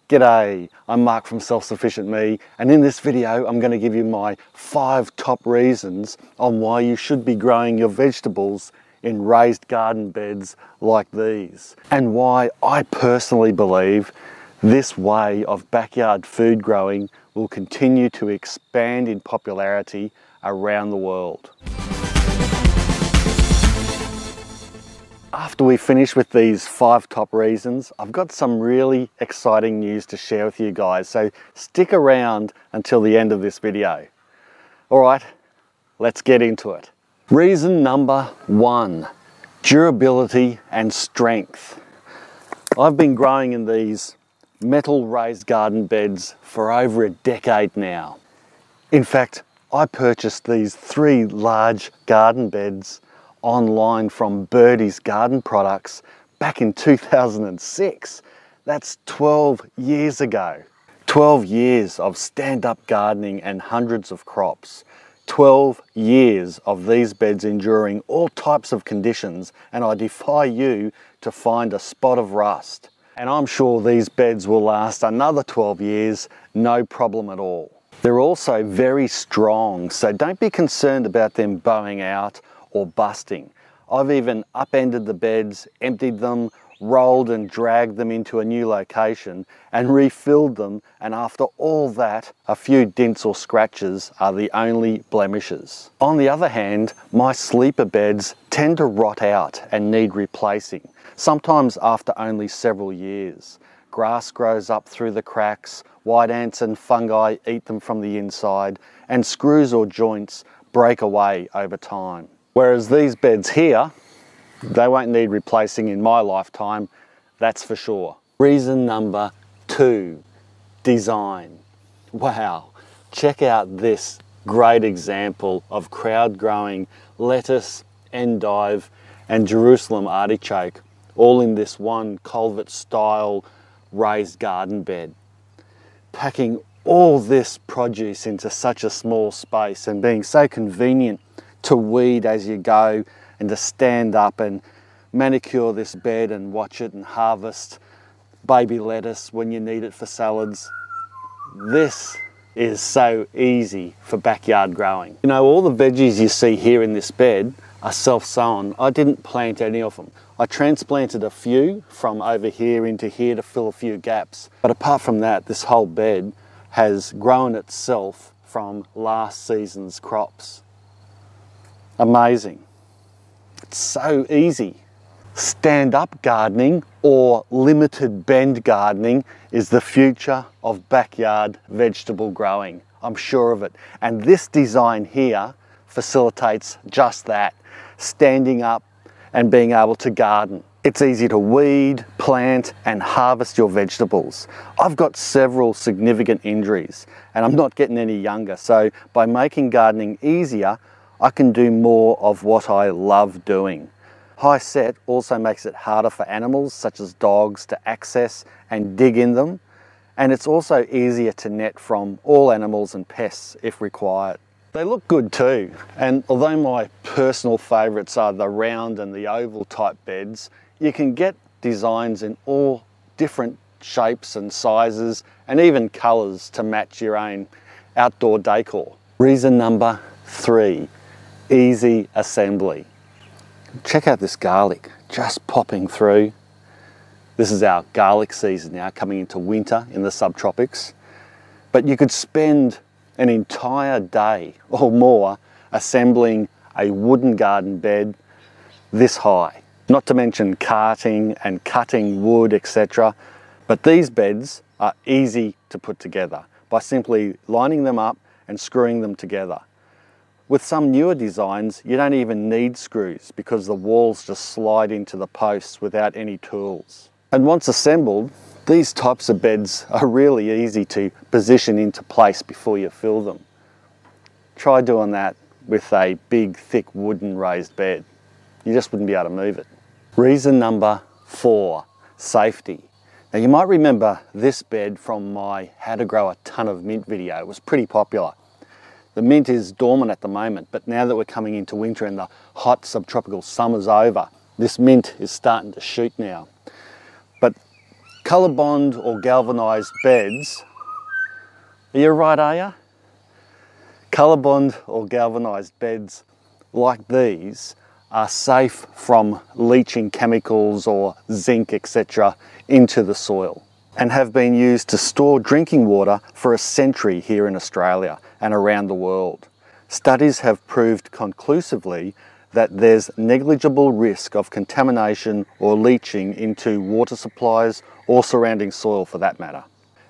G'day, I'm Mark from Self-Sufficient Me, and in this video I'm going to give you my 5 top reasons on why you should be growing your vegetables in raised garden beds like these, and why I personally believe this way of backyard food growing will continue to expand in popularity around the world. After we finish with these 5 top reasons, I've got some really exciting news to share with you guys, so stick around until the end of this video. Alright, let's get into it. Reason number 1, durability and strength. I've been growing in these metal raised garden beds for over a decade now. In fact, I purchased these 3 large garden beds online from Birdies garden products back in 2006. That's 12 years ago. 12 years of stand-up gardening and hundreds of crops. 12 years of these beds enduring all types of conditions, and I defy you to find a spot of rust. And I'm sure these beds will last another 12 years, no problem at all. They're also very strong, so don't be concerned about them bowing out or busting. I've even upended the beds, emptied them, rolled and dragged them into a new location and refilled them, and after all that, a few dints or scratches are the only blemishes. On the other hand, my sleeper beds tend to rot out and need replacing, sometimes after only several years. Grass grows up through the cracks, white ants and fungi eat them from the inside, and screws or joints break away over time. Whereas these beds here, they won't need replacing in my lifetime, that's for sure. Reason number 2, design. Wow, check out this great example of crowd growing lettuce, endive and Jerusalem artichoke, all in this one culvert-style raised garden bed. Packing all this produce into such a small space and being so convenient to weed as you go and to stand up and manicure this bed and watch it and harvest baby lettuce when you need it for salads. This is so easy for backyard growing. You know, all the veggies you see here in this bed are self-sown. I didn't plant any of them. I transplanted a few from over here into here to fill a few gaps. But apart from that, this whole bed has grown itself from last season's crops. Amazing. It's so easy. Stand-up gardening or limited bend gardening is the future of backyard vegetable growing. I'm sure of it. And this design here facilitates just that, standing up and being able to garden. It's easy to weed, plant and harvest your vegetables. I've got several significant injuries and I'm not getting any younger, so by making gardening easier, I can do more of what I love doing. High set also makes it harder for animals such as dogs to access and dig in them, and it's also easier to net from all animals and pests if required. They look good too, and although my personal favourites are the round and the oval type beds, you can get designs in all different shapes and sizes and even colours to match your own outdoor decor. Reason number 3. Easy assembly. Check out this garlic just popping through. This is our garlic season now, coming into winter in the subtropics. But you could spend an entire day or more assembling a wooden garden bed this high. Not to mention carting and cutting wood, etc. But these beds are easy to put together by simply lining them up and screwing them together. With some newer designs, you don't even need screws because the walls just slide into the posts without any tools. And once assembled, these types of beds are really easy to position into place before you fill them. Try doing that with a big, thick wooden raised bed. You just wouldn't be able to move it. Reason number 4, safety. Now you might remember this bed from my How to Grow a Ton of Mint video. It was pretty popular. The mint is dormant at the moment, but now that we're coming into winter and the hot subtropical summer's over, this mint is starting to shoot now. But Colorbond or galvanised beds, are you right, are you? Colorbond or galvanised beds like these are safe from leaching chemicals or zinc, etc. into the soil, and have been used to store drinking water for a century here in Australia and around the world. Studies have proved conclusively that there's negligible risk of contamination or leaching into water supplies or surrounding soil for that matter.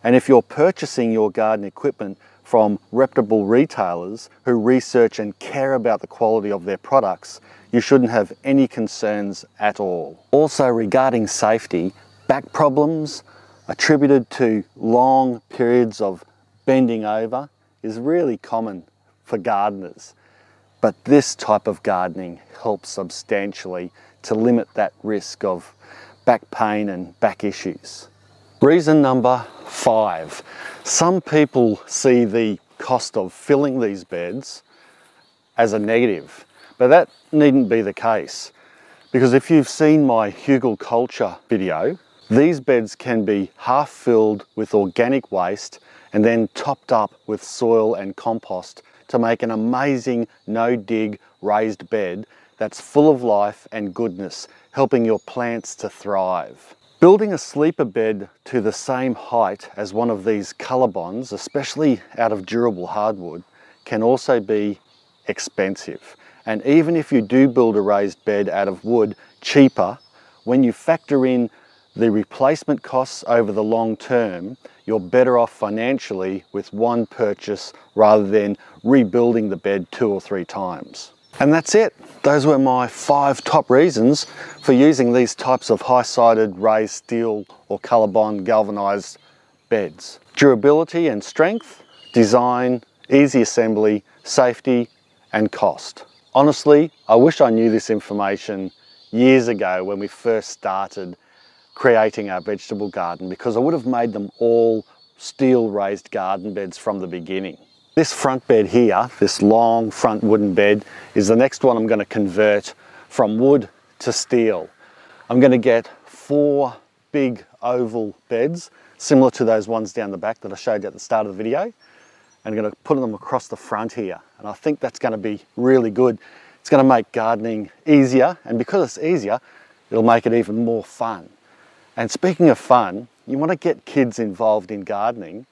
And if you're purchasing your garden equipment from reputable retailers who research and care about the quality of their products, you shouldn't have any concerns at all. Also, regarding safety, back problems attributed to long periods of bending over is really common for gardeners. But this type of gardening helps substantially to limit that risk of back pain and back issues. Reason number 5. Some people see the cost of filling these beds as a negative, but that needn't be the case, because if you've seen my hugelkultur video, these beds can be half filled with organic waste and then topped up with soil and compost to make an amazing no-dig raised bed that's full of life and goodness, helping your plants to thrive. Building a sleeper bed to the same height as one of these Colorbonds, especially out of durable hardwood, can also be expensive. And even if you do build a raised bed out of wood cheaper, when you factor in the replacement costs over the long term, you're better off financially with one purchase rather than rebuilding the bed 2 or 3 times. And that's it. Those were my 5 top reasons for using these types of high-sided raised steel or Colorbond galvanised beds. Durability and strength, design, easy assembly, safety and cost. Honestly, I wish I knew this information years ago when we first started creating our vegetable garden, because I would have made them all steel raised garden beds from the beginning. This front bed here, this long front wooden bed, is the next one I'm going to convert from wood to steel. I'm going to get 4 big oval beds, similar to those ones down the back that I showed you at the start of the video. And I'm going to put them across the front here. And I think that's going to be really good. It's going to make gardening easier, and because it's easier, it'll make it even more fun. And speaking of fun, you want to get kids involved in gardening,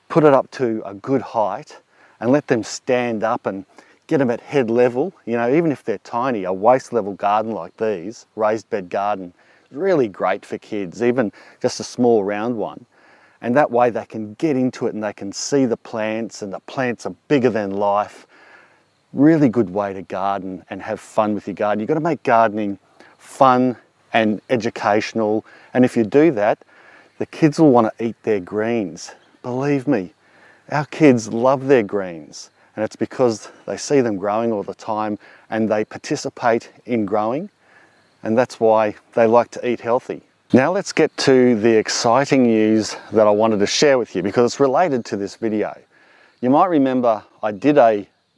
put it up to a good height and let them stand up and get them at head level. You know, even if they're tiny, a waist level garden like these, raised bed garden, is really great for kids, even just a small round one. And that way they can get into it and they can see the plants, and the plants are bigger than life. Really good way to garden and have fun with your garden. You've got to make gardening fun and educational, and if you do that, the kids will want to eat their greens. Believe me, our kids love their greens, and it's because they see them growing all the time and they participate in growing, and that's why they like to eat healthy. Now let's get to the exciting news that I wanted to share with you, because it's related to this video. You might remember I did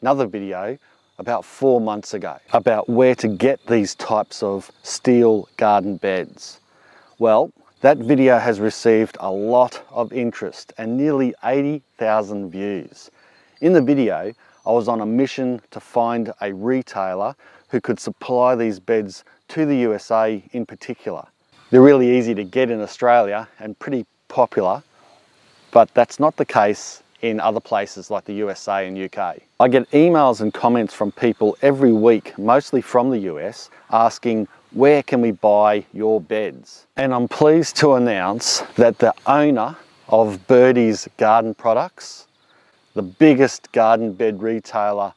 another video about 4 months ago about where to get these types of steel garden beds. Well, that video has received a lot of interest and nearly 80,000 views. In the video, I was on a mission to find a retailer who could supply these beds to the USA in particular. They're really easy to get in Australia and pretty popular, but that's not the case in other places like the USA and UK. I get emails and comments from people every week, mostly from the US, asking, where can we buy your beds? And I'm pleased to announce that the owner of Birdies Garden Products, the biggest garden bed retailer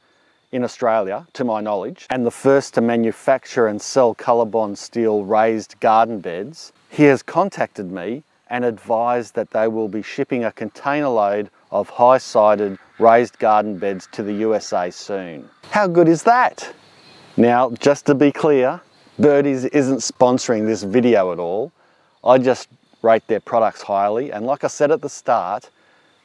in Australia, to my knowledge, and the first to manufacture and sell Colorbond steel raised garden beds, he has contacted me and advised that they will be shipping a container load of high-sided raised garden beds to the USA soon. How good is that? Now, just to be clear, Birdies isn't sponsoring this video at all. I just rate their products highly, and like I said at the start,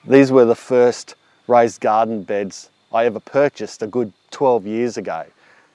these were the first raised garden beds I ever purchased a good 12 years ago.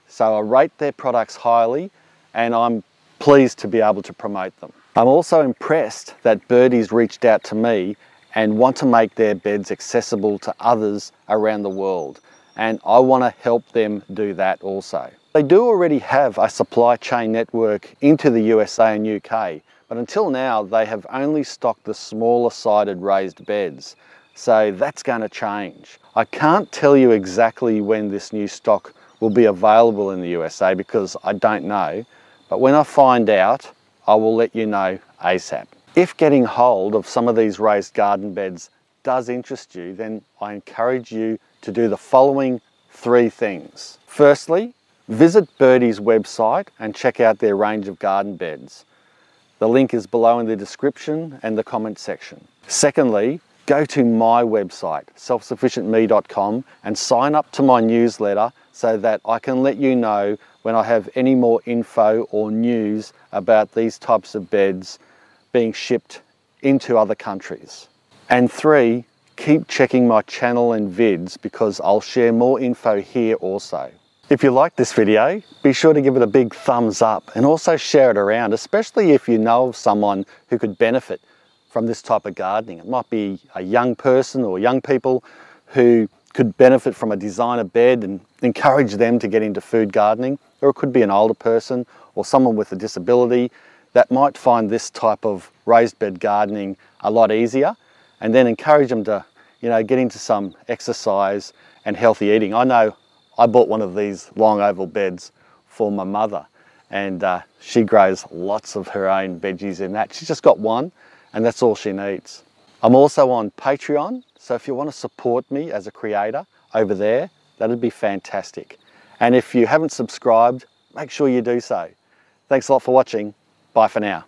So I rate their products highly, and I'm pleased to be able to promote them. I'm also impressed that Birdies reached out to me and want to make their beds accessible to others around the world. And I want to help them do that also. They do already have a supply chain network into the USA and UK, but until now they have only stocked the smaller sided raised beds. So that's going to change. I can't tell you exactly when this new stock will be available in the USA because I don't know, but when I find out, I will let you know ASAP. If getting hold of some of these raised garden beds does interest you, then I encourage you to do the following 3 things. Firstly, visit Birdies' website and check out their range of garden beds. The link is below in the description and the comment section. Secondly, go to my website, selfsufficientme.com, and sign up to my newsletter so that I can let you know when I have any more info or news about these types of beds being shipped into other countries. And 3, keep checking my channel and vids because I'll share more info here also. If you like this video, be sure to give it a big thumbs up and also share it around, especially if you know of someone who could benefit from this type of gardening. It might be a young person or young people who could benefit from a designer bed and encourage them to get into food gardening, or it could be an older person or someone with a disability that might find this type of raised bed gardening a lot easier, and then encourage them to, get into some exercise and healthy eating. I know I bought one of these long oval beds for my mother, and she grows lots of her own veggies in that. She's just got one, and that's all she needs. I'm also on Patreon, so if you want to support me as a creator over there, that'd be fantastic. And if you haven't subscribed, make sure you do so. Thanks a lot for watching. Bye for now.